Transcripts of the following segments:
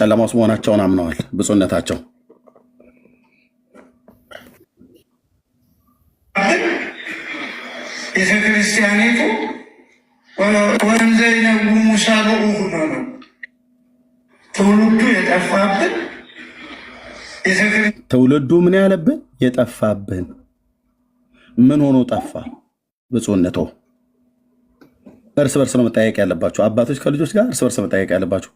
ጨለማ ውስጥ መሆናቸውን አምነዋል ብፁዕነታቸው። ቤተክርስቲያኒቱ ወንዘ ይነጉሙ ሳብኡ ሆኖ ነው ትውልዱ የጠፋብን። ትውልዱ ምን ያለብን የጠፋብን ምን ሆኖ ጠፋ? ብፁዕነቶ እርስ በርስ ነው መጠያየቅ ያለባቸው። አባቶች ከልጆች ጋር እርስ በርስ መጠያየቅ ያለባቸው።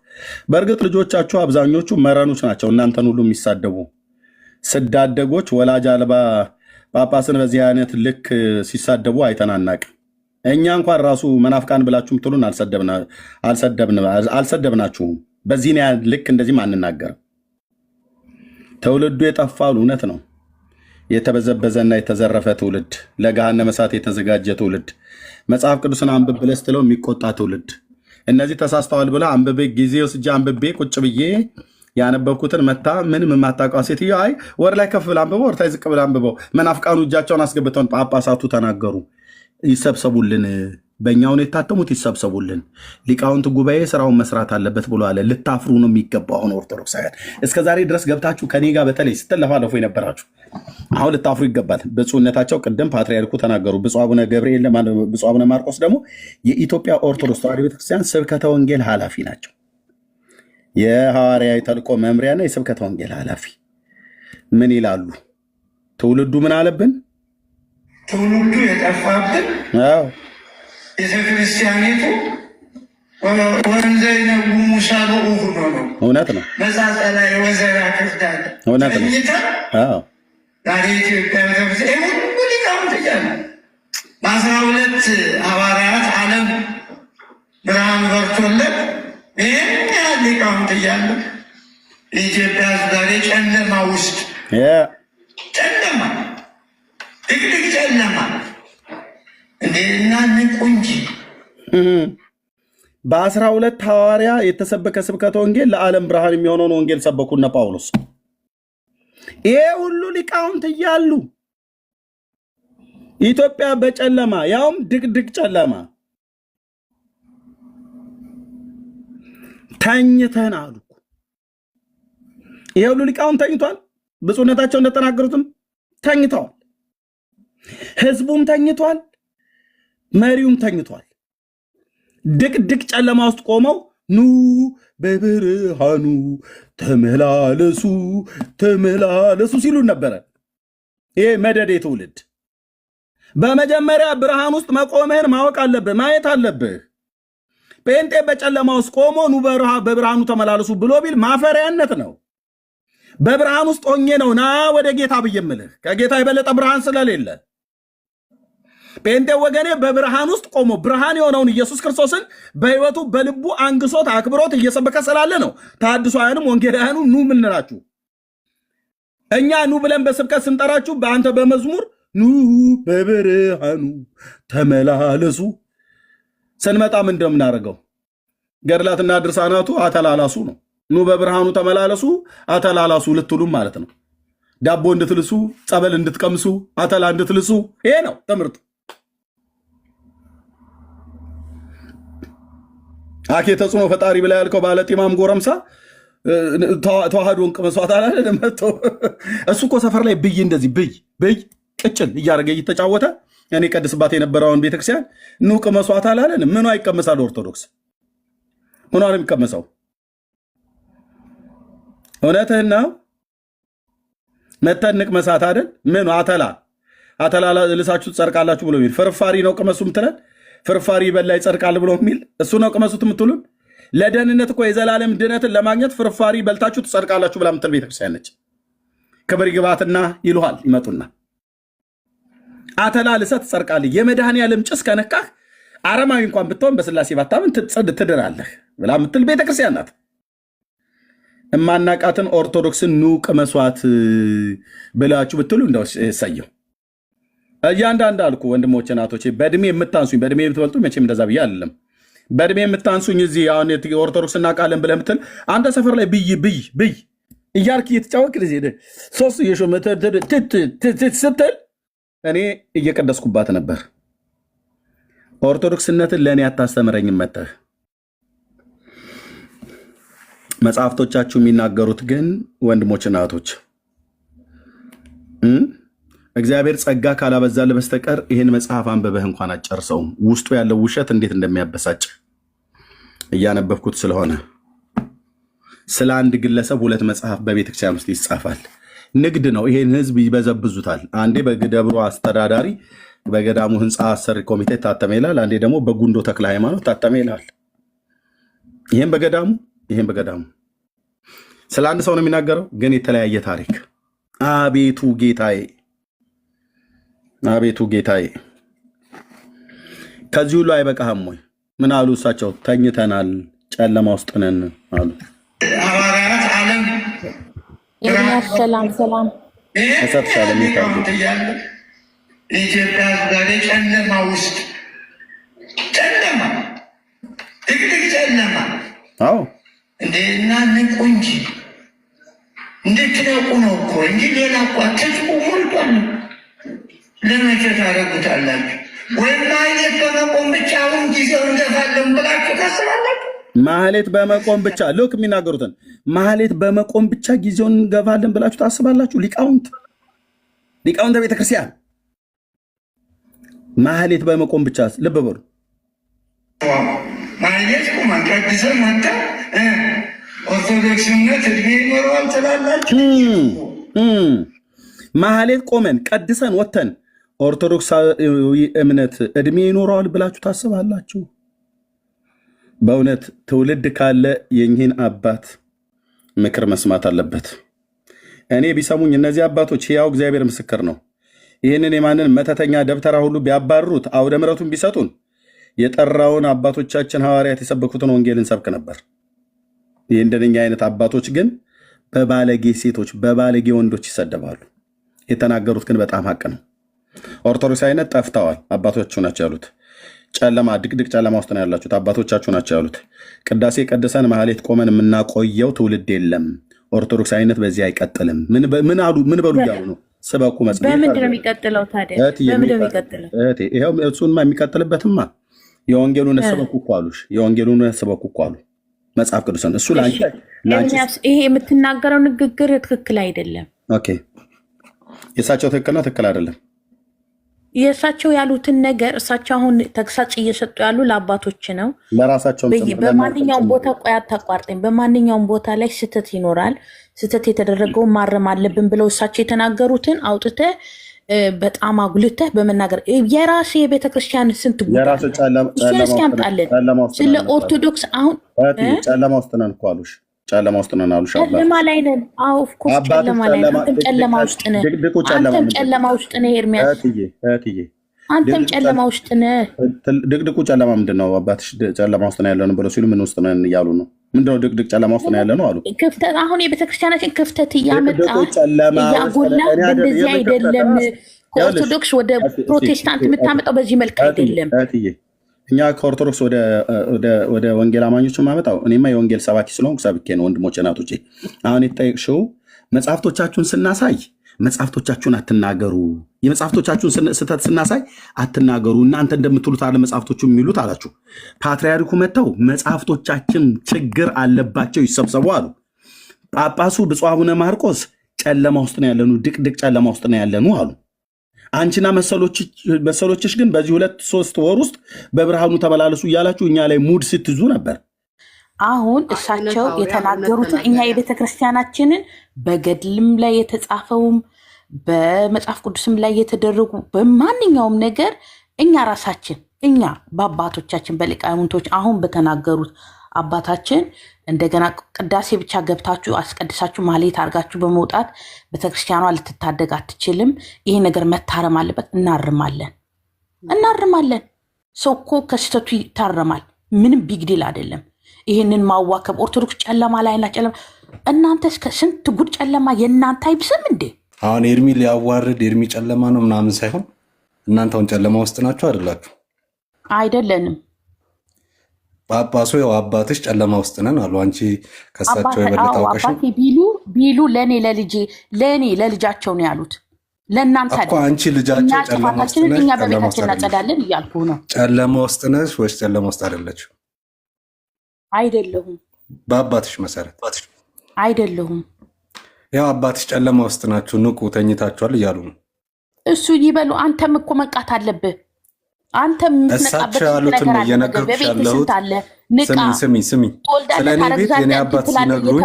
በእርግጥ ልጆቻቸው አብዛኞቹ መረኖች ናቸው፣ እናንተን ሁሉ የሚሳደቡ ስዳደጎች፣ ወላጅ አልባ ጳጳስን በዚህ አይነት ልክ ሲሳደቡ አይተናናቅ። እኛ እንኳን ራሱ መናፍቃን ብላችሁ ምትሉን አልሰደብናችሁም። በዚህ ልክ እንደዚህም አንናገርም። ትውልዱ የጠፋሉ እውነት ነው። የተበዘበዘና የተዘረፈ ትውልድ፣ ለገሃነመ እሳት የተዘጋጀ ትውልድ፣ መጽሐፍ ቅዱስን አንብብ ብለህ ስትለው የሚቆጣ ትውልድ። እነዚህ ተሳስተዋል ብለህ አንብቤ ጊዜ ወስጄ አንብቤ ቁጭ ብዬ ያነበብኩትን መታ ምንም የማታውቀዋ ሴትዮ አይ ወር ላይ ከፍ ብለህ አንብበው ወር ታይ ዝቅ ብለህ አንብበው። መናፍቃኑ እጃቸውን አስገብተውን ጳጳሳቱ ተናገሩ። ይሰብሰቡልን፣ በእኛውን የታተሙት ይሰብሰቡልን። ሊቃውንት ጉባኤ ስራውን መስራት አለበት ብሎ አለ። ልታፍሩ ነው የሚገባው። አሁን ኦርቶዶክሳውያን እስከዛሬ ድረስ ገብታችሁ ከኔ ጋር በተለይ ስትለፋለፉ የነበራችሁ አሁን ልታፍሩ ይገባል። ብፁዕነታቸው ቅድም ፓትርያርኩ ተናገሩ። ብፁዕ አቡነ ገብርኤል፣ ብፁዕ አቡነ ማርቆስ ደግሞ የኢትዮጵያ ኦርቶዶክስ ተዋሕዶ ቤተክርስቲያን ስብከተ ወንጌል ኃላፊ ናቸው። የሐዋርያዊ ተልእኮ መምሪያና የስብከተ ወንጌል ኃላፊ ምን ይላሉ? ትውልዱ ምን አለብን? ትውልዱ የጠፋብን ቤተክርስቲያኒቱ ወንዘ ይነጉሙ ሳብኡ ሆኖ ነው። እውነት ነው። መጻጸላ የወዘራ ክፍዳለ እውነት ነው። ዛሬ ኢትዮጵያ ቤተክርስቲያን ሁሉ ሊቃውንት እያለ በ12 ሐዋርያት ዓለም ብርሃን በርቶለት ይህን ያህል ሊቃውንት እያለ የኢትዮጵያ ዛሬ ጨለማ ውስጥ ጨለማ ድቅድቅ ጨለማ እንዴና ንቁ እንጂ በ12 ሐዋርያ የተሰበከ ስብከተ ወንጌል ለዓለም ብርሃን የሚሆነውን ወንጌል ሰበኩነ ጳውሎስ። ይሄ ሁሉ ሊቃውንት እያሉ ኢትዮጵያ በጨለማ ያውም ድቅድቅ ጨለማ ተኝተን አሉ። ይሄ ሁሉ ሊቃውንት ተኝቷል። ብፁዕነታቸው እንደተናገሩትም ተኝተዋል። ህዝቡም ተኝቷል። መሪውም ተኝቷል። ድቅድቅ ጨለማ ውስጥ ቆመው ኑ በብርሃኑ ተመላለሱ ተመላለሱ ሲሉን ነበረ። ይሄ መደዴ ትውልድ በመጀመሪያ ብርሃን ውስጥ መቆምህን ማወቅ አለብህ፣ ማየት አለብህ። ጴንጤ በጨለማ ውስጥ ቆሞ ኑ በብርሃኑ ተመላለሱ ብሎ ቢል ማፈሪያነት ነው። በብርሃን ውስጥ ሆኜ ነው ና ወደ ጌታ ብዬ እምልህ፣ ከጌታ የበለጠ ብርሃን ስለሌለ። ጴንጤ ወገኔ በብርሃን ውስጥ ቆሞ ብርሃን የሆነውን ኢየሱስ ክርስቶስን በህይወቱ በልቡ አንግሶት አክብሮት እየሰበከ ስላለ ነው ተሐድሶአውያንም ወንጌላውያንም ኑ ምንላችሁ። እኛ ኑ ብለን በስብከት ስንጠራችሁ በአንተ በመዝሙር ኑ በብርሃኑ ተመላለሱ ስንመጣም እንደምናደርገው ገድላትና ድርሳናቱ አተላላሱ ነው። ኑ በብርሃኑ ተመላለሱ አተላላሱ ልትሉም ማለት ነው። ዳቦ እንድትልሱ፣ ጸበል እንድትቀምሱ፣ አተላ እንድትልሱ፣ ይሄ ነው ትምህርቱ። አኬ ተጽዕኖ ፈጣሪ ብላ ያልከው ባለጢማም ጎረምሳ ተዋህዶን ቅመሷት አላለ መጥቶ እሱ እኮ ሰፈር ላይ ብይ እንደዚህ ብይ ቅጭል እያደረገ እየተጫወተ እኔ ቀድስባት የነበረውን ቤተክርስቲያን ኑ ቅመሷት አላለን። ምኗ ይቀመሳል? ኦርቶዶክስ ምኗ ነው የሚቀመሰው? እውነትህና መተን ንቅመሳት አይደል? ምኑ አተላ ልሳችሁ ትጸድቃላችሁ ብሎ የሚል ፍርፋሪ ነው ቅመሱ ምትለን። ፍርፋሪ በላ ይጸድቃል ብሎ የሚል እሱ ነው ቅመሱት የምትሉን። ለደህንነት እኮ የዘላለም ድነትን ለማግኘት ፍርፋሪ በልታችሁ ትጸድቃላችሁ ብላ ምትል ቤተክርስቲያን ነች። ክብር ይግባትና ይሉሃል ይመጡና አተላ ልሰት ትጸድቃለህ፣ የመድኃኔዓለም ጭስ ከነካህ አረማዊ እንኳን ብትሆን በስላሴ ባታምን ትድናለህ ብላ ምትል ቤተክርስቲያን ናት። እማናቃትን ኦርቶዶክስን ኑ ቅመሷት ብላችሁ ብትሉ እንደው ሰየው። እያንዳንድ አልኩ ወንድሞቼ ናቶቼ፣ በእድሜ የምታንሱኝ በእድሜ የምትበልጡ መቼም እንደዛ ብዬ አይደለም። በእድሜ የምታንሱኝ እዚህ አሁን ኦርቶዶክስ እናውቃለን ብለህ ምትል አንተ ሰፈር ላይ ብይ እያልክ እየተጫወክ ጊዜ ሶስት ስትል እኔ እየቀደስኩባት ነበር። ኦርቶዶክስነትን ለእኔ አታስተምረኝም መተህ መጽሐፍቶቻችሁ የሚናገሩት ግን ወንድሞችና እህቶች እግዚአብሔር ጸጋ ካላበዛልህ በስተቀር ይህን መጽሐፍ አንብበህ እንኳን አጨርሰውም። ውስጡ ያለው ውሸት እንዴት እንደሚያበሳጭ እያነበብኩት ስለሆነ ስለ አንድ ግለሰብ 2 መጽሐፍ በቤተክርስቲያን ውስጥ ይጻፋል። ንግድ ነው። ይሄን ህዝብ ይበዘብዙታል። አንዴ በደብሩ አስተዳዳሪ በገዳሙ ህንፃ አሰሪ ኮሚቴ ታተመ ይላል። አንዴ ደግሞ በጉንዶ ተክለ ሃይማኖት ታተመ ይላል። ይሄን በገዳሙ ስለ አንድ ሰው ነው የሚናገረው፣ ግን የተለያየ ታሪክ። አቤቱ ጌታዬ፣ አቤቱ ጌታዬ፣ ከዚህ ሁሉ አይበቃህም ወይ? ምን አሉ እሳቸው? ተኝተናል፣ ጨለማ ውስጥ ነን አሉ። ሐዋርያት ዓለም ሰላም ሰላም ተሰጥሻለ እያለ ኢትዮጵያ ዛሬ ጨለማ ውስጥ ጨለማ ድቅድቅ ጨለማ። አዎ እንደና ንቁ እንጂ እንድትነቁ ነው እኮ እንጂ ሌላ እኮ ትጥቁ ሞልቷል። ለመቼ ታደርጉታላችሁ? ወይም ማህሌት በመቆም ብቻ አሁን ጊዜው እንገፋለን ብላችሁ ታስባላችሁ? ማህሌት በመቆም ብቻ ልክ የሚናገሩትን ማህሌት በመቆም ብቻ ጊዜውን እንገፋለን ብላችሁ ታስባላችሁ? ሊቃውንተ ቤተክርስቲያን ማህሌት በመቆም ብቻ ልብ በሉ። ማህሌት ቁመን ቀድሰን መጣ ኦርቶዶክስነት እድሜ ይኖረዋል ትላላችሁ? ማህሌት ቆመን ቀድሰን ወተን ኦርቶዶክሳዊ እምነት እድሜ ይኖረዋል ብላችሁ ታስባላችሁ? በእውነት ትውልድ ካለ የእኚህን አባት ምክር መስማት አለበት። እኔ ቢሰሙኝ እነዚህ አባቶች ሕያው እግዚአብሔር ምስክር ነው። ይህንን የማንን መተተኛ ደብተራ ሁሉ ቢያባርሩት አውደ ምሕረቱን ቢሰጡን የጠራውን አባቶቻችን ሐዋርያት የሰበኩትን ወንጌል እንሰብክ ነበር። ይህ እንደኛ አይነት አባቶች ግን በባለጌ ሴቶች በባለጌ ወንዶች ይሰደባሉ። የተናገሩት ግን በጣም ሀቅ ነው። ኦርቶዶክሳዊነት ጠፍተዋል። አባቶቻችሁ ናቸው ያሉት። ጨለማ ድቅድቅ ጨለማ ውስጥ ነው ያላችሁት። አባቶቻችሁ ናቸው ያሉት። ቅዳሴ ቀድሰን ማህሌት ቆመን የምናቆየው ትውልድ የለም። ኦርቶዶክሳዊነት በዚህ አይቀጥልም። ምን በሉ እያሉ ነው። ስበኩ መጽሐፍ በምንድን ነው የሚቀጥለው ታዲያ? በምንድን ነው የሚቀጥለው? ይኸው እሱንማ የሚቀጥልበትማ የወንጌሉን ስበኩ እኮ አሉሽ። የወንጌሉን ስበኩ እኮ አሉ መጽሐፍ ቅዱስን። እሱ ይሄ የምትናገረው ንግግር ትክክል አይደለም። ኦኬ፣ የእሳቸው ትክክል ነው ትክክል አይደለም? የእሳቸው ያሉትን ነገር እሳቸው አሁን ተግሳጽ እየሰጡ ያሉ ለአባቶች ነው፣ ለራሳቸው። በማንኛውም ቦታ ቆይ አታቋርጠኝ። በማንኛውም ቦታ ላይ ስህተት ይኖራል። ስህተት የተደረገውን ማረም አለብን ብለው እሳቸው የተናገሩትን አውጥተህ በጣም አጉልተህ በመናገር የራሴ የቤተክርስቲያን ስንት ጉዳይ ያምጣለን። ስለ ኦርቶዶክስ አሁን ጨለማ ውስጥ ነን እኮ አሉሽ። ጨለማ ውስጥ ነን አሉሽ። ጨለማ ላይ ነን። አዎ ኦፍኮርስ ጨለማ ላይ ነን። አንተም ጨለማ ውስጥ ነህ። አንተም ጨለማ ውስጥ ነህ ኤርሚያስ። አንተም ጨለማ ውስጥ ነህ። ድቅድቁ ጨለማ ምንድን ነው? አባትሽ ጨለማ ውስጥ ነው ያለነው ብለው ሲሉ ምን ውስጥ ነን እያሉ ነው? ምንድነው ድቅድቅ ጨለማ ውስጥ ነው ያለነው አሉ። ክፍተት አሁን የቤተክርስቲያናችን ክፍተት እያመጣ እያጎላ በእንደዚህ አይደለም። ከኦርቶዶክስ ወደ ፕሮቴስታንት የምታመጣው በዚህ መልክ አይደለም። እኛ ከኦርቶዶክስ ወደ ወንጌል አማኞች ማመጣው እኔማ የወንጌል ሰባኪ ስለሆንኩ ሰብኬ ነው። ወንድሞቼ እናቶቼ፣ አሁን የተጠየቅሽው መጽሐፍቶቻችሁን ስናሳይ መጽሐፍቶቻችሁን አትናገሩ፣ የመጽሐፍቶቻችሁን ስህተት ስናሳይ አትናገሩ፣ እናንተ እንደምትሉት አለ መጽሐፍቶቹ የሚሉት አላችሁ። ፓትርያርኩ መጥተው መጽሐፍቶቻችን ችግር አለባቸው ይሰብሰቡ አሉ። ጳጳሱ ብፁዕ አቡነ ማርቆስ ጨለማ ውስጥ ነው ያለኑ፣ ድቅድቅ ጨለማ ውስጥ ነው ያለኑ አሉ። አንቺና መሰሎችሽ ግን በዚህ 2-3 ወር ውስጥ በብርሃኑ ተመላለሱ እያላችሁ እኛ ላይ ሙድ ስትይዙ ነበር። አሁን እሳቸው የተናገሩትን እኛ የቤተ ክርስቲያናችንን በገድልም ላይ የተጻፈውም በመጽሐፍ ቅዱስም ላይ የተደረጉ በማንኛውም ነገር እኛ ራሳችን እኛ በአባቶቻችን በሊቃውንቶች አሁን በተናገሩት አባታችን እንደገና ቅዳሴ ብቻ ገብታችሁ አስቀድሳችሁ ማህሌት አድርጋችሁ በመውጣት ቤተክርስቲያኗ ልትታደግ አትችልም። ይሄ ነገር መታረም አለበት። እናርማለን። ሰው እኮ ከስተቱ ይታረማል። ምንም ቢግዲል አይደለም። ይህንን ማዋከብ ኦርቶዶክስ ጨለማ ላይና ጨለማ እናንተ እስከ ስንት ጉድ ጨለማ የእናንተ አይብስም እንዴ? አሁን ኤርሚ ሊያዋርድ ኤርሚ ጨለማ ነው ምናምን ሳይሆን እናንተውን ጨለማ ውስጥ ናችሁ አይደላችሁ? አይደለንም። ጳጳሱ ያው አባትሽ ጨለማ ውስጥ ነን አሉ። አንቺ ከሳቸው የበለጠ አውቀሽ ቢሉ ለእኔ ለልጃቸው ነው ያሉት። ለእናንተ እኮ አንቺ ልጃቸው ጨለማ ውስጥ ነሽ፣ እኛ በቤታችን እናጸዳለን እያልኩ ነው። ጨለማ ውስጥ ነሽ ወይስ ጨለማ ውስጥ አይደለችም? አይደለሁም። በአባትሽ መሰረት አይደለሁም። ያው አባትሽ ጨለማ ውስጥ ናችሁ፣ ንቁ፣ ተኝታችኋል እያሉ ነው። እሱ ይበሉ። አንተም እኮ መንቃት አለብህ። አንተም እሳቸው ያሉትን ነው እየነገርኩሽ ያለሁት። ስሚ ስለ እኔ ቤት የኔ አባት ሲነግሩኝ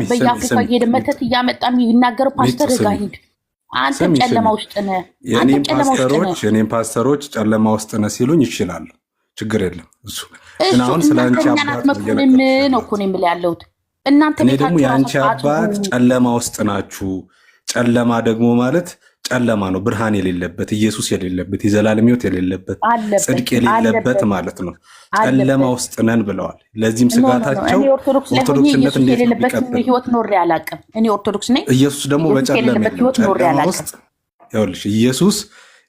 በየአፍሪካ ሄደ መተት እያመጣ የሚናገር ፓስተር ጋር ሂድ። አንተም ጨለማ ውስጥ ነህ። የኔም ፓስተሮች ጨለማ ውስጥ ነህ ሲሉኝ ይችላሉ፣ ችግር የለም። እሱ ግን አሁን ስለ አንቺ አባት ነው እኮ ነው የምልህ ያለሁት። እናንተ እኔ ደግሞ የአንቺ አባት ጨለማ ውስጥ ናችሁ። ጨለማ ደግሞ ማለት ጨለማ ነው፣ ብርሃን የሌለበት፣ ኢየሱስ የሌለበት፣ የዘላለም ሕይወት የሌለበት፣ ጽድቅ የሌለበት ማለት ነው። ጨለማ ውስጥ ነን ብለዋል። ለዚህም ስጋታቸው ኦርቶዶክስነት እንዴት ነው ሕይወት ኖሬ አላውቅም። እኔ ኦርቶዶክስ ነኝ። ኢየሱስ ደግሞ በጨለማ ውስጥ ይኸውልሽ፣ ኢየሱስ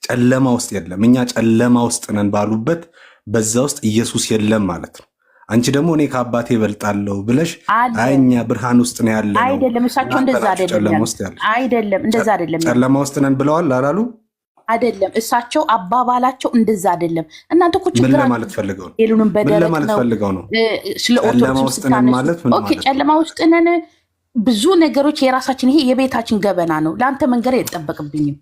ጨለማ ውስጥ የለም። እኛ ጨለማ ውስጥ ነን ባሉበት በዛ ውስጥ ኢየሱስ የለም ማለት ነው። አንቺ ደግሞ እኔ ከአባቴ እበልጣለሁ ብለሽ እኛ ብርሃን ውስጥ ነው ያለ ነው። አይደለም፣ እሳቸው እንደዛ አይደለም። እንደዛ አይደለም። ጨለማ ውስጥ ነን ብለዋል አላሉ? አይደለም፣ እሳቸው አባባላቸው እንደዛ አይደለም። እናንተ እኮ ችግር ለማለት ፈልገው ነው። ስለ ኦርቶዶክስ ማለት ጨለማ ውስጥ ነን ብዙ ነገሮች የራሳችን ይሄ የቤታችን ገበና ነው። ለአንተ መንገር አይጠበቅብኝም።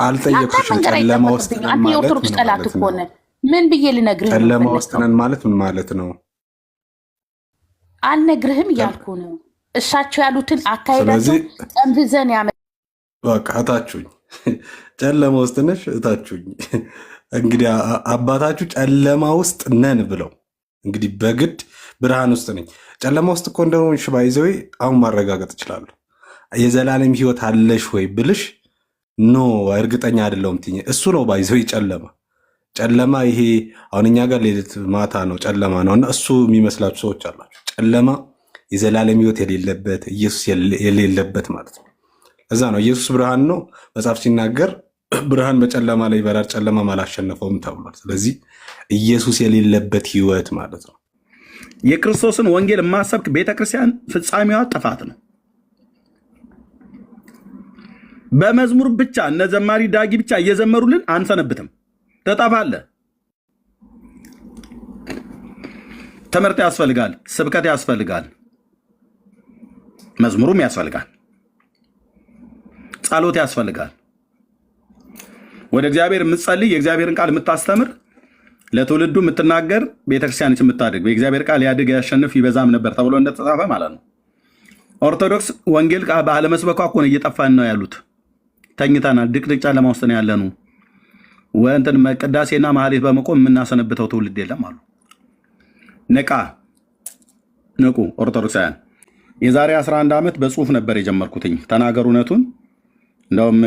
አልጠየኩሽም። ጨለማ ውስጥ ነን አንተ የኦርቶዶክስ ጠላት እኮ ነህ። ምን ብዬ ልነግርህ? ጨለማ ውስጥ ነን ማለት ምን ማለት ነው? አልነግርህም እያልኩ ነው። እሳቸው ያሉትን አካሄዳቸው ጠምዝዘን በቃ እታችሁኝ። ጨለማ ውስጥ ነሽ እታችሁኝ። እንግዲህ አባታችሁ ጨለማ ውስጥ ነን ብለው እንግዲህ በግድ ብርሃን ውስጥ ነኝ። ጨለማ ውስጥ እኮ እንደሆንሽ ባይዘዌ አሁን ማረጋገጥ እችላለሁ። የዘላለም ሕይወት አለሽ ወይ ብልሽ ኖ እርግጠኛ አይደለሁም ትይኝ። እሱ ነው ባይዘዌ ጨለማ ይሄ አሁን እኛ ጋር ሌሊት ማታ ነው ጨለማ ነው እና እሱ የሚመስላችሁ ሰዎች አላቸው። ጨለማ የዘላለም ሕይወት የሌለበት ኢየሱስ የሌለበት ማለት ነው። እዛ ነው ኢየሱስ ብርሃን ነው። መጽሐፍ ሲናገር ብርሃን በጨለማ ላይ ይበራል፣ ጨለማም አላሸነፈውም ተብሏል። ስለዚህ ኢየሱስ የሌለበት ሕይወት ማለት ነው። የክርስቶስን ወንጌል የማሰብክ ቤተክርስቲያን ፍጻሜዋ ጥፋት ነው። በመዝሙር ብቻ እነ ዘማሪ ዳጊ ብቻ እየዘመሩልን አንሰነብትም። ተጠፋለህ። ትምህርት ያስፈልጋል፣ ስብከት ያስፈልጋል፣ መዝሙሩም ያስፈልጋል፣ ጸሎት ያስፈልጋል። ወደ እግዚአብሔር የምትጸልይ የእግዚአብሔርን ቃል የምታስተምር ለትውልዱ የምትናገር ቤተክርስቲያንች የምታድግ የእግዚአብሔር ቃል ያድግ ያሸንፍ ይበዛም ነበር ተብሎ እንደተጻፈ ማለት ነው። ኦርቶዶክስ ወንጌል ባለመስበኳ እኮ ነው እየጠፋን ነው ያሉት። ተኝተናል፣ ድቅድቅ ጨለማ ውስጥ ነው ያለነው። ወንተን መቅዳሴና ማህሌት በመቆም የምናሰነብተው ትውልድ የለም አሉ። ንቁ ኦርቶዶክሳውያን። የዛሬ 11 ዓመት በጽሁፍ ነበር የጀመርኩትኝ። ተናገር እውነቱን። እንደውም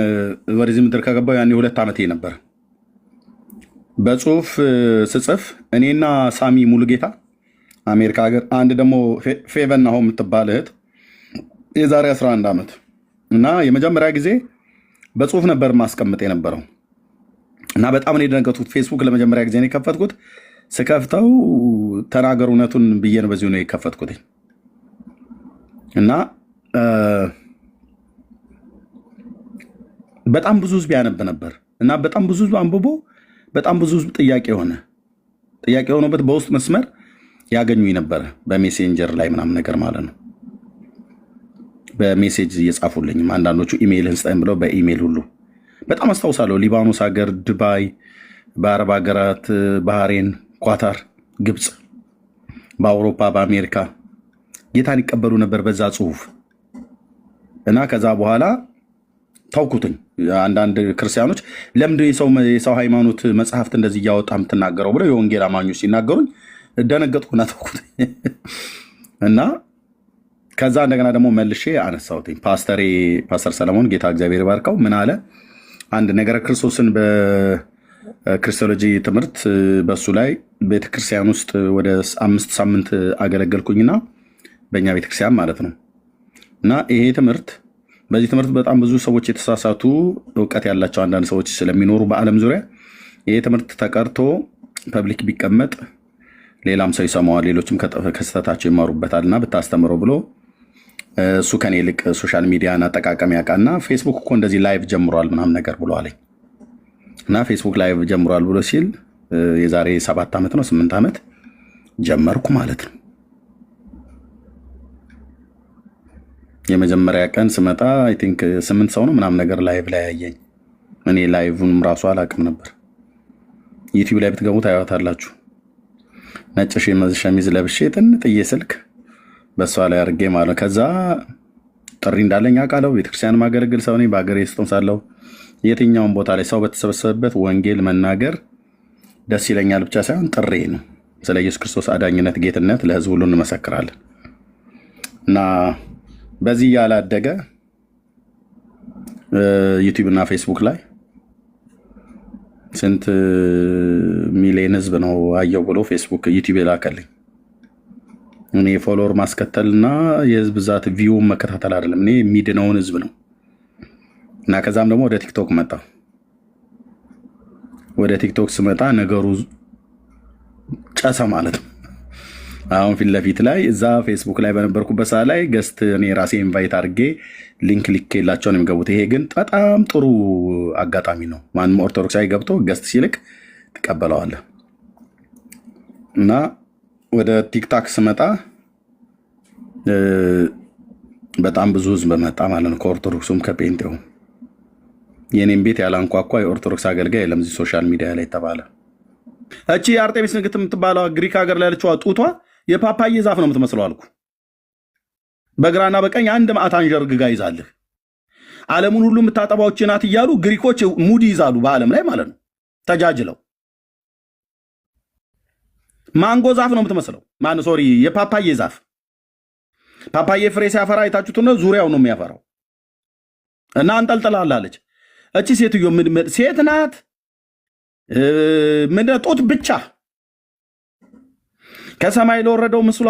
ወደዚህ ምድር ከገባው ያኔ 2 ዓመቴ ነበር። በጽሁፍ ስጽፍ እኔና ሳሚ ሙሉጌታ አሜሪካ ሀገር፣ አንድ ደግሞ ፌቨን ናሆም የምትባል እህት የዛሬ 11 ዓመት እና የመጀመሪያ ጊዜ በጽሁፍ ነበር ማስቀምጥ የነበረው እና በጣም ነው የደነገጥኩት። ፌስቡክ ለመጀመሪያ ጊዜ ነው የከፈትኩት። ስከፍተው ተናገር እውነቱን ብዬ ነው በዚሁ ነው የከፈትኩት እና በጣም ብዙ ህዝብ ያነብ ነበር እና በጣም ብዙ ህዝብ አንብቦ በጣም ብዙ ህዝብ ጥያቄ ሆኖበት በውስጥ መስመር ያገኙኝ ነበረ። በሜሴንጀር ላይ ምናምን ነገር ማለት ነው። በሜሴጅ እየጻፉልኝም አንዳንዶቹ ኢሜይልህን ስጠኝ ብለው በኢሜይል ሁሉ በጣም አስታውሳለሁ። ሊባኖስ ሀገር፣ ዱባይ፣ በአረብ ሀገራት፣ ባህሬን፣ ኳታር፣ ግብፅ፣ በአውሮፓ፣ በአሜሪካ ጌታን ይቀበሉ ነበር በዛ ጽሁፍ እና ከዛ በኋላ ታውኩትኝ። አንዳንድ ክርስቲያኖች ለምንድን የሰው ሃይማኖት መጽሐፍት እንደዚህ እያወጣ የምትናገረው ብለው የወንጌል አማኞች ሲናገሩኝ ደነገጥኩና ታውኩትኝ እና ከዛ እንደገና ደግሞ መልሼ አነሳሁትኝ። ፓስተር ሰለሞን ጌታ እግዚአብሔር ባርከው ምን አለ፣ አንድ ነገረ ክርስቶስን በክርስቶሎጂ ትምህርት በሱ ላይ ቤተክርስቲያን ውስጥ ወደ 5 ሳምንት አገለገልኩኝና በእኛ ቤተክርስቲያን ማለት ነው እና ይሄ ትምህርት በዚህ ትምህርት በጣም ብዙ ሰዎች የተሳሳቱ እውቀት ያላቸው አንዳንድ ሰዎች ስለሚኖሩ በዓለም ዙሪያ ይሄ ትምህርት ተቀርቶ ፐብሊክ ቢቀመጥ ሌላም ሰው ይሰማዋል፣ ሌሎችም ከስተታቸው ይማሩበታልና ብታስተምረው ብሎ እሱ ከኔ ይልቅ ሶሻል ሚዲያን አጠቃቀም ያውቃልና ፌስቡክ እኮ እንደዚህ ላይቭ ጀምሯል ምናምን ነገር ብሎ አለኝ እና ፌስቡክ ላይቭ ጀምሯል ብሎ ሲል የዛሬ 7 ዓመት ነው 8 ዓመት ጀመርኩ ማለት ነው። የመጀመሪያ ቀን ስመጣ አይ ቲንክ 8 ሰው ነው ምናምን ነገር ላይቭ ላይ ያየኝ። እኔ ላይቭንም ራሱ አላውቅም ነበር። ዩቲዩብ ላይ ብትገቡ ታያዋታላችሁ። ነጭ ሸሚዝ ለብሼ ጥንጥዬ ስልክ በሷ ላይ አድርጌ ማለት ከዛ ጥሪ እንዳለኝ አውቃለሁ። ቤተክርስቲያን ማገለግል ሰው ነኝ። በሀገሬ ስጦም ሳለሁ የትኛውን ቦታ ላይ ሰው በተሰበሰበበት ወንጌል መናገር ደስ ይለኛል ብቻ ሳይሆን ጥሬ ነው። ስለ ኢየሱስ ክርስቶስ አዳኝነት፣ ጌትነት ለህዝብ ሁሉ እንመሰክራለን እና በዚህ ያላደገ ዩቲዩብ እና ፌስቡክ ላይ ስንት ሚሊዮን ህዝብ ነው አየው ብሎ ፌስቡክ ዩቲዩብ የላከልኝ። እኔ ፎሎወር ማስከተልና የህዝብ ብዛት ቪው መከታተል አይደለም፣ እኔ የሚድነውን ህዝብ ነው። እና ከዛም ደግሞ ወደ ቲክቶክ መጣ። ወደ ቲክቶክ ስመጣ ነገሩ ጨሰ ማለት ነው። አሁን ፊት ለፊት ላይ እዛ ፌስቡክ ላይ በነበርኩበት ሰዓት ላይ ገስት እኔ ራሴ ኢንቫይት አድርጌ ሊንክ ልኬላቸው ነው የሚገቡት። ይሄ ግን በጣም ጥሩ አጋጣሚ ነው። ማንም ኦርቶዶክሳዊ ገብቶ ገስት ሲልክ ትቀበለዋለህ። እና ወደ ቲክታክ ስመጣ በጣም ብዙ ህዝብ መጣ ማለት ነው፣ ከኦርቶዶክሱም ከጴንጤው። የኔም ቤት ያላንኳኳ የኦርቶዶክስ አገልጋይ የለም እዚህ ሶሻል ሚዲያ ላይ ተባለ። እቺ አርጤሚስ ንግት የምትባለው ግሪክ ሀገር ላይ ያለችው ጡቷ የፓፓዬ ዛፍ ነው የምትመስለው አልኩ። በግራና በቀኝ አንድ ማዕት አንዠርግጋ ይዛልህ ዓለሙን ሁሉ የምታጠባዎች ናት እያሉ ግሪኮች ሙድ ይዛሉ በዓለም ላይ ማለት ነው ተጃጅለው። ማንጎ ዛፍ ነው የምትመስለው። ማን ሶሪ የፓፓዬ ዛፍ። ፓፓዬ ፍሬ ሲያፈራ አይታችሁት ነው፣ ዙሪያው ነው የሚያፈራው። እና አንጠልጥላለች። እቺ ሴትዮ ሴት ናት። ምን ጡት ብቻ ከሰማይ ለወረደው ምስሏ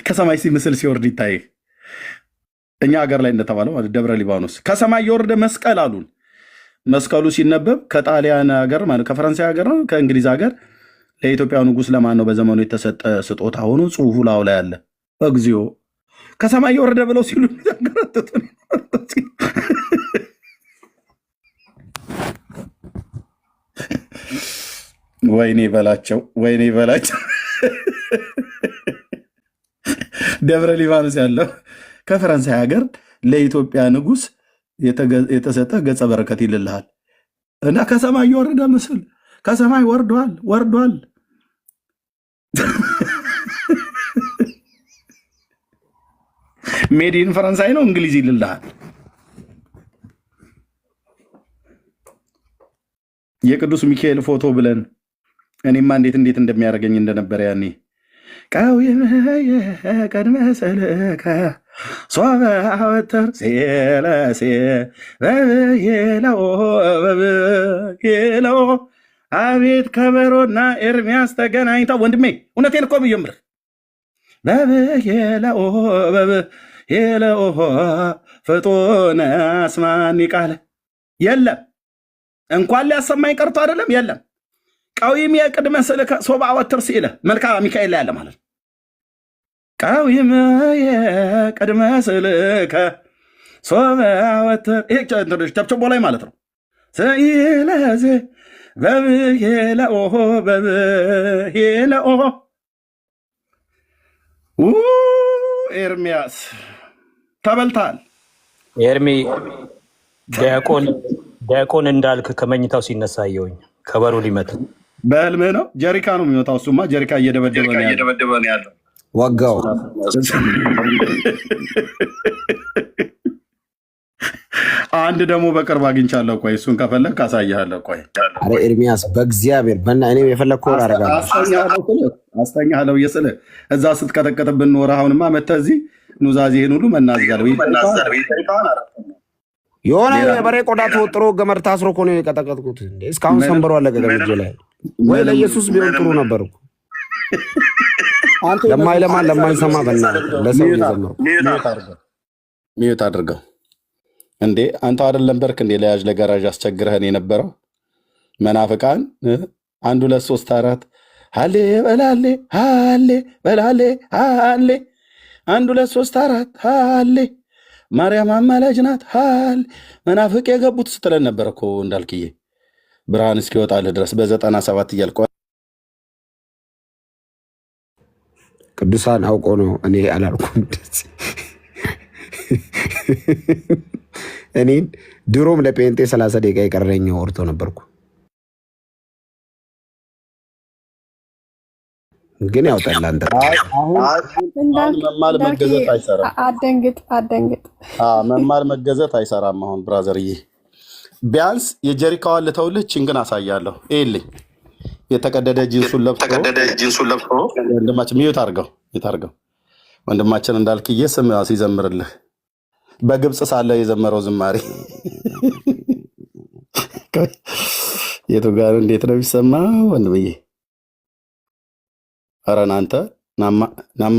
ከሰማይ ምስል ሲወርድ ይታይ። እኛ ሀገር ላይ እንደተባለው ደብረ ሊባኖስ ከሰማይ የወረደ መስቀል አሉን። መስቀሉ ሲነበብ ከጣሊያን ሀገር ማለት ከፈረንሳይ ሀገር ነው ከእንግሊዝ ሀገር ለኢትዮጵያ ንጉሥ ለማን ነው በዘመኑ የተሰጠ ስጦታ ሆኖ ጽሑፉ ላው ላይ አለ። እግዚኦ ከሰማይ የወረደ ብለው ሲሉ ወይኔ በላቸው። ደብረ ሊባኖስ ያለው ከፈረንሳይ ሀገር ለኢትዮጵያ ንጉሥ የተሰጠ ገጸ በረከት ይልልሃል እና ከሰማይ የወረደ ምስል ከሰማይ ወርዷል። ሜዲን ፈረንሳይ ነው እንግሊዝ ይልልሃል። የቅዱስ ሚካኤል ፎቶ ብለን እኔማ እንዴት እንደሚያደርገኝ እንደነበረ ያኔ ቃዊም ቀድመ ሰልከ ሶበ አወተር ሴለሴ በብየለው አቤት ከበሮና ኤርሚያስ ተገናኝተው ወንድሜ እውነቴን እኮ ብዬ ምር በብየለው ፍጡነ አስማኒ ቃለ የለም እንኳን ሊያሰማኝ ቀርቶ አይደለም የለም ቃዊም የቅድመ ስልከ ሶባ ወትር ሲለ መልካ ሚካኤል ላይ ያለ ማለት ቃዊም የቅድመ ስልከ ሶባ ወትር ይሄ ቸብቸቦ ላይ ማለት ነው። ስለዚ በብየለኦ ኤርሚያስ ተበልታል። ኤርሚ ዲያቆን እንዳልክ ከመኝታው ሲነሳ አየሁኝ። ከበሮ ሊመታ በህልምህ ነው? ጀሪካ ነው የሚመታው። እሱማ ጀሪካ እየደበደበ ነው ያለው። ወጋው። አንድ ደግሞ በቅርብ አግኝቻለሁ። ቆይ እሱን ከፈለግ ካሳያለሁ። ቆይ አረ ኤርሚያስ በእግዚአብሔር በእና እኔ የፈለግከውን አደርጋለሁ። አስተኛለሁ እየስልህ እዛ ስትቀጠቀጥብን ኖረህ አሁንማ መተህ እዚህ ኑዛዜህን ሁሉ መናዝጋል። የሆነ የበሬ ቆዳ ተወጥሮ ገመድ ታስሮ እኮ ነው የቀጠቀጥኩት። እስካሁን ሰንበሮ አለቀ ገመድ ላይ። ወይ ለኢየሱስ ቢሆን ጥሩ ነበር እኮ ለማይለማ ለማይሰማ ለሰው የዘመሩ ሚዩት አድርገው እንዴ አንተ አይደለም በርክ እንዴ ለያዥ ለጋራዥ አስቸግረህን የነበረው መናፍቃን 1 2 3 4 ሃሌ በላሌ ሃሌ በላሌ ሃሌ 1 2 3 4 ሃሌ ማርያም አማላጅ ናት ሃሌ መናፍቅ የገቡት ስትለን ነበር እኮ እንዳልክዬ ብርሃን እስኪወጣልህ ድረስ በ97 እያልኩ ቅዱሳን አውቆ ነው እኔ አላልኩም። እኔን ድሮም ለጴንጤ 30 ደቂቃ የቀረኝ ኦርቶ ነበርኩ። ግን ያው ጠላንተ አሁን መማል መገዘት አይሰራም። አደንግጥ መማል መገዘት አይሰራም። አሁን ብራዘርዬ ቢያንስ የጀሪካዋን ልተውልህ ችን ግን አሳያለሁ። ይልኝ የተቀደደ ጂንሱን ለብሶ ወንድማችን ሚዩት አድርገው ወንድማችን እንዳልክዬ ስም ሲዘምርልህ በግብፅ ሳለ የዘመረው ዝማሬ የቱ ጋር እንዴት ነው የሚሰማ ወንድምዬ? ኧረ እናንተ ናማ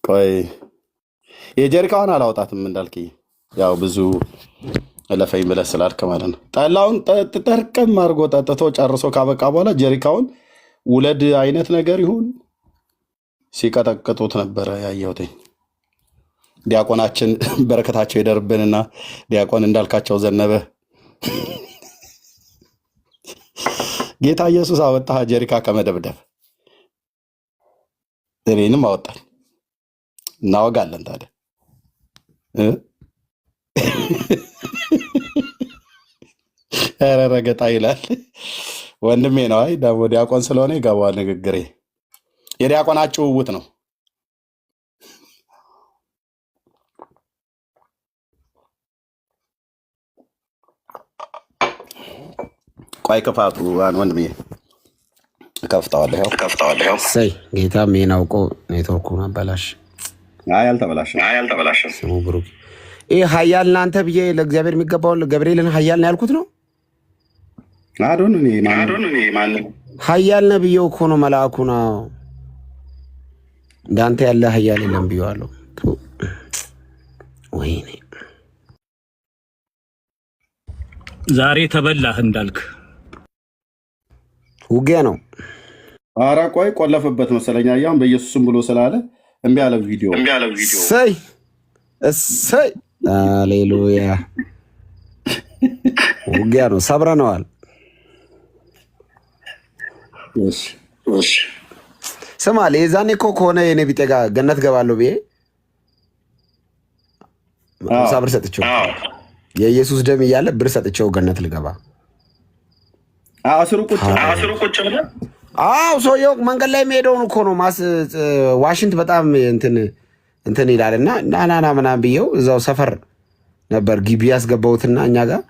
ቆይ የጀሪካዋን አላወጣትም እንዳልክዬ፣ ያው ብዙ ለፈኝ ብለህ ስላልክ ማለት ነው። ጠላውን ጠርቅም አድርጎ ጠጥቶ ጨርሶ ካበቃ በኋላ ጀሪካውን ውለድ አይነት ነገር ይሁን ሲቀጠቅጡት ነበረ ያየሁት። ዲያቆናችን በረከታቸው ይደርብንና ዲያቆን እንዳልካቸው ዘነበ ጌታ ኢየሱስ አወጣ ጀሪካ ከመደብደብ እኔንም አወጣል። እናወጋለን ታዲያ ኧረ ረገጣ ይላል ወንድሜ ነው። አይ ደግሞ ዲያቆን ስለሆነ ይገባዋል ንግግሬ። የዲያቆናችሁ ውውት ነው። ቆይ ክፋቱ ወንድሜ ከፍተዋለሁ። ሰይ ጌታ ምን አውቆ ኔትወርኩን አበላሽ። አይ አልተበላሸም። ስሙ ብሩክ። ይሄ ኃያል እናንተ ብዬ ለእግዚአብሔር የሚገባውን ገብርኤልን ኃያል ነው ያልኩት ነው። አዶን ማን ኃያል ነው ብዬው እኮ ነው መልአኩ ነው። እንዳንተ ያለ ኃያል የለም ብዬዋለሁ። ወይኔ ዛሬ ተበላህ እንዳልክ ውጊያ ነው። ኧረ ቆይ ቆለፈበት መሰለኝ። አያም በኢየሱስም ብሎ ስላለ እምቢ አለ ቪዲዮ። እሰይ እሰይ ሃሌሉያ። ውጊያ ነው። ሰብረነዋል። ስማ ለዛኔ እኮ ከሆነ የኔ ቢጤ ጋር ገነት ገባለሁ ብዬ 50 ብር ሰጥቼው የኢየሱስ ደም እያለ ብር ሰጥቼው ገነት ልገባ አስሩ ቁጭ ብለህ ሰውየው መንገድ ላይ የሚሄደውን እኮ ነው ዋሽንት በጣም እንትን ይላልና ናናና ምናምን ብዬው እዛው ሰፈር ነበር ግቢ ያስገባሁትና እኛ ጋር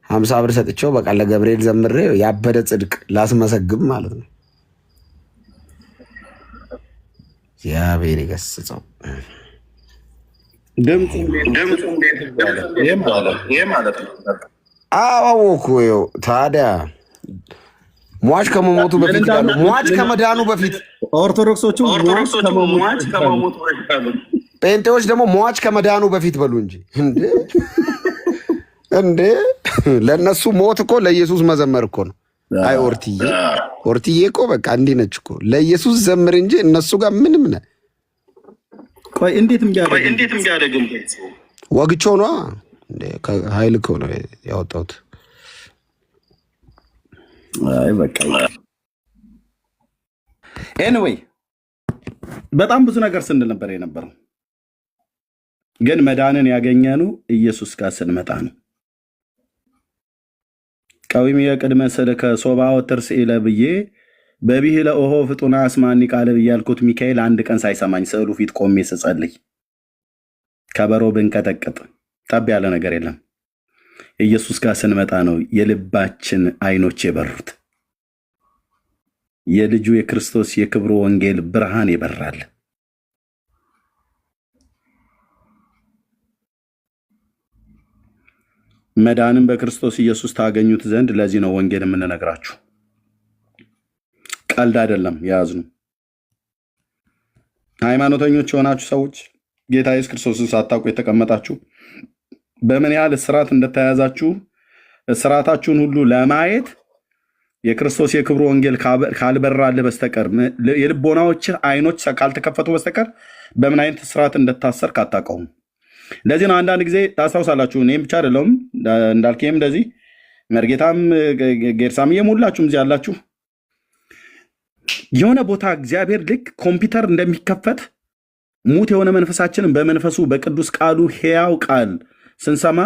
50 ብር ሰጥቼው በቃ ለገብርኤል ዘምሬ ያበደ ጽድቅ ላስመሰግብ ማለት ነው። እግዚአብሔር ይገስጸው። ድምፁ ይሄ ማለት ነው። አዎ እኮ ታዲያ ሟች ከመሞቱ በፊት ይላሉ። ሟች ከመዳኑ በፊት ኦርቶዶክሶቹ ሟች ከመሞቱ በፊት አሉ። ጴንጤዎች ደግሞ ሟች ከመዳኑ በፊት በሉ እንጂ እንዴ ለነሱ ሞት እኮ ለኢየሱስ መዘመር እኮ ነው። አይ ኦርትዬ እኮ በቃ እንዲህ ነች እኮ ለኢየሱስ ዘምር እንጂ እነሱ ጋር ምንም ነ ቆይ እንዴትም ቢያደግም ወግቾ ነው እንዴ ኃይል እኮ ነው ያወጣሁት። አይ በቃ ኤኒዌይ በጣም ብዙ ነገር ስንል ነበር የነበረው፣ ግን መዳንን ያገኘነው ኢየሱስ ጋር ስንመጣ ነው። ቀዊም የቅድመ ስልከ ሶባ ወትርስ ኢለ ብዬ በቢህ ለኦሆ ፍጡና አስማኒ ቃለ ብያልኩት ሚካኤል አንድ ቀን ሳይሰማኝ ስዕሉ ፊት ቆሜ ስጸልይ ከበሮ ብንቀጠቅጥ ጠብ ያለ ነገር የለም። ኢየሱስ ጋር ስንመጣ ነው የልባችን አይኖች የበሩት። የልጁ የክርስቶስ የክብሩ ወንጌል ብርሃን ይበራል። መዳንን በክርስቶስ ኢየሱስ ታገኙት ዘንድ ለዚህ ነው ወንጌል የምንነግራችሁ። ቀልድ አይደለም ያዝኑ። ሃይማኖተኞች የሆናችሁ ሰዎች ጌታ ኢየሱስ ክርስቶስን ሳታውቁ የተቀመጣችሁ በምን ያህል እስራት እንደተያዛችሁ እስራታችሁን ሁሉ ለማየት የክርስቶስ የክብሩ ወንጌል ካልበራልህ በስተቀር የልቦናዎች አይኖች ካልተከፈቱ በስተቀር በምን አይነት እስራት እንደታሰርክ አታውቀውም። ለዚህ ነው አንዳንድ ጊዜ ታስታውሳላችሁ፣ እኔም ብቻ አይደለሁም እንዳልከም እንደዚህ መርጌታም ጌርሳምዬም ሁላችሁም እዚህ ያላችሁ የሆነ ቦታ እግዚአብሔር ልክ ኮምፒውተር እንደሚከፈት ሙት የሆነ መንፈሳችንን በመንፈሱ በቅዱስ ቃሉ ሕያው ቃል ስንሰማ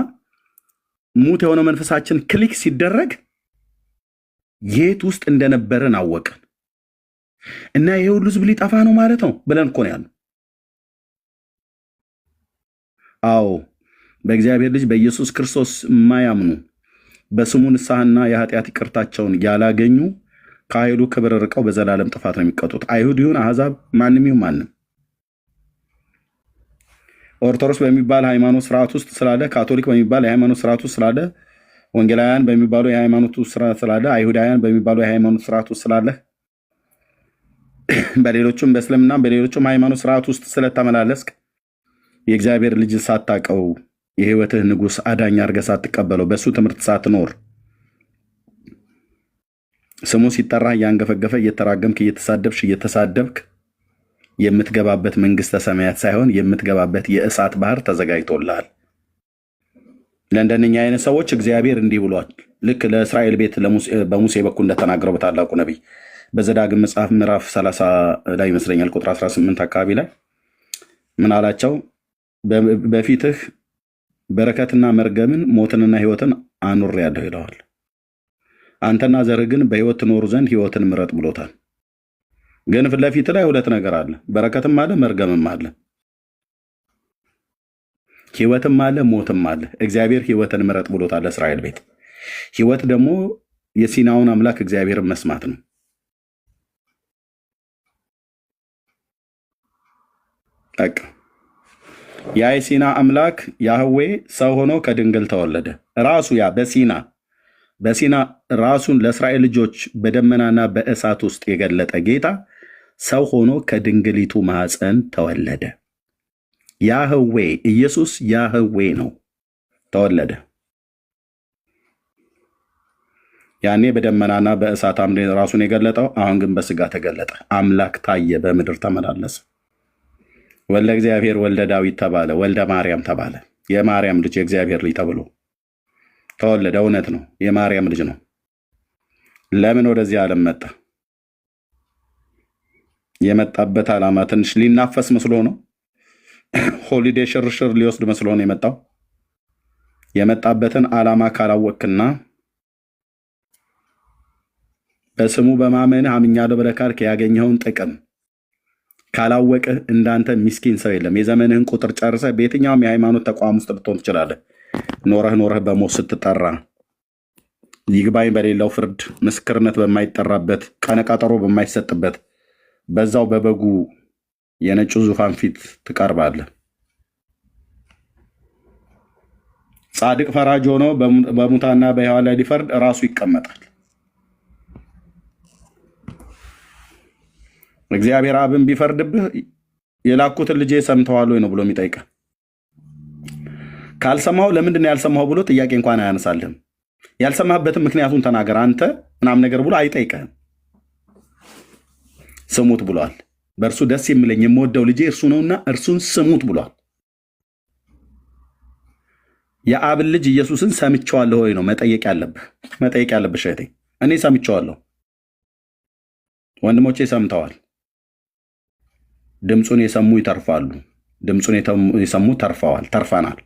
ሙት የሆነ መንፈሳችን ክሊክ ሲደረግ የት ውስጥ እንደነበረን አወቅን እና ይሄ ሁሉ ህዝብ ሊጠፋ ነው ማለት ነው ብለን እኮ ነው ያለው። አዎ በእግዚአብሔር ልጅ በኢየሱስ ክርስቶስ የማያምኑ በስሙ ንስሐና የኃጢአት ይቅርታቸውን ያላገኙ ከኃይሉ ክብር ርቀው በዘላለም ጥፋት ነው የሚቀጡት። አይሁድ ይሁን አሕዛብ፣ ማንም ይሁን ማንም ኦርቶዶክስ በሚባል ሃይማኖት ስርዓት ውስጥ ስላለ፣ ካቶሊክ በሚባል የሃይማኖት ስርዓት ውስጥ ስላለ፣ ወንጌላውያን በሚባሉ የሃይማኖት ስርዓት ስላለ፣ አይሁዳውያን በሚባሉ የሃይማኖት ስርዓት ውስጥ ስላለ፣ በሌሎችም በእስልምና በሌሎችም ሃይማኖት ስርዓት ውስጥ ስለተመላለስክ የእግዚአብሔር ልጅ ሳታቀው የህይወትህ ንጉሥ አዳኝ አድርገህ ሳትቀበለው በእሱ ትምህርት ሳትኖር ስሙ ሲጠራ እያንገፈገፈ እየተራገምክ እየተሳደብክ የምትገባበት መንግስተ ሰማያት ሳይሆን የምትገባበት የእሳት ባህር ተዘጋጅቶልሃል። ለእንደነኛ አይነት ሰዎች እግዚአብሔር እንዲህ ብሏል። ልክ ለእስራኤል ቤት በሙሴ በኩል እንደተናገረው በታላቁ ነቢይ በዘዳግም መጽሐፍ ምዕራፍ 30 ላይ ይመስለኛል ቁጥር 18 አካባቢ ላይ ምን አላቸው? በፊትህ በረከትና መርገምን ሞትንና ህይወትን አኑሬአለሁ ይለዋል። አንተና ዘርህ ግን በህይወት ትኖሩ ዘንድ ህይወትን ምረጥ ብሎታል። ግን ፊት ለፊት ላይ ሁለት ነገር አለ። በረከትም አለ፣ መርገምም አለ። ህይወትም አለ፣ ሞትም አለ። እግዚአብሔር ህይወትን ምረጥ ብሎታል ለእስራኤል ቤት። ህይወት ደግሞ የሲናውን አምላክ እግዚአብሔርን መስማት ነው። በቃ ያ የሲና አምላክ ያህዌ ሰው ሆኖ ከድንግል ተወለደ። ራሱ ያ በሲና ራሱን ለእስራኤል ልጆች በደመናና በእሳት ውስጥ የገለጠ ጌታ ሰው ሆኖ ከድንግሊቱ ማኅፀን ተወለደ። ያህዌ ኢየሱስ ያህዌ ነው፣ ተወለደ። ያኔ በደመናና በእሳት አምድ ራሱን የገለጠው፣ አሁን ግን በስጋ ተገለጠ። አምላክ ታየ፣ በምድር ተመላለሰ። ወልደ እግዚአብሔር ወልደ ዳዊት ተባለ፣ ወልደ ማርያም ተባለ። የማርያም ልጅ የእግዚአብሔር ልጅ ተብሎ ተወለደ። እውነት ነው፣ የማርያም ልጅ ነው። ለምን ወደዚህ ዓለም መጣ? የመጣበት ዓላማ ትንሽ ሊናፈስ መስሎ ነው። ሆሊዴ ሽርሽር ሊወስድ መስሎ ነው የመጣው። የመጣበትን ዓላማ ካላወቅና በስሙ በማመንህ አምኛለሁ ብለህ ካልክ ያገኘኸውን ጥቅም ካላወቅህ እንዳንተ ሚስኪን ሰው የለም። የዘመንህን ቁጥር ጨርሰህ በየትኛውም የሃይማኖት ተቋም ውስጥ ልትሆን ትችላለህ። ኖረህ በሞት ስትጠራ፣ ይግባኝ በሌለው ፍርድ፣ ምስክርነት በማይጠራበት፣ ቀነቀጠሮ በማይሰጥበት በዛው በበጉ የነጩ ዙፋን ፊት ትቀርባለህ። ጻድቅ ፈራጅ ሆኖ በሙታና በሕያዋን ላይ ሊፈርድ ራሱ ይቀመጣል። እግዚአብሔር አብን ቢፈርድብህ የላኩትን ልጄ ሰምተዋል ወይ ነው ብሎ የሚጠይቀህ። ካልሰማው ለምንድን ነው ያልሰማው ብሎ ጥያቄ እንኳን አያነሳልህም። ያልሰማህበትን ምክንያቱን ተናገር አንተ ምናምን ነገር ብሎ አይጠይቀህም። ስሙት ብሏል። በእርሱ ደስ የሚለኝ የምወደው ልጄ እርሱ ነውና እርሱን ስሙት ብሏል። የአብን ልጅ ኢየሱስን ሰምቼዋለሁ ወይ ነው መጠየቅ ያለብህ እህቴ። እኔ ሰምቼዋለሁ፣ ወንድሞቼ ሰምተዋል። ድምፁን የሰሙ ይተርፋሉ። ድምፁን የሰሙ ተርፈናል።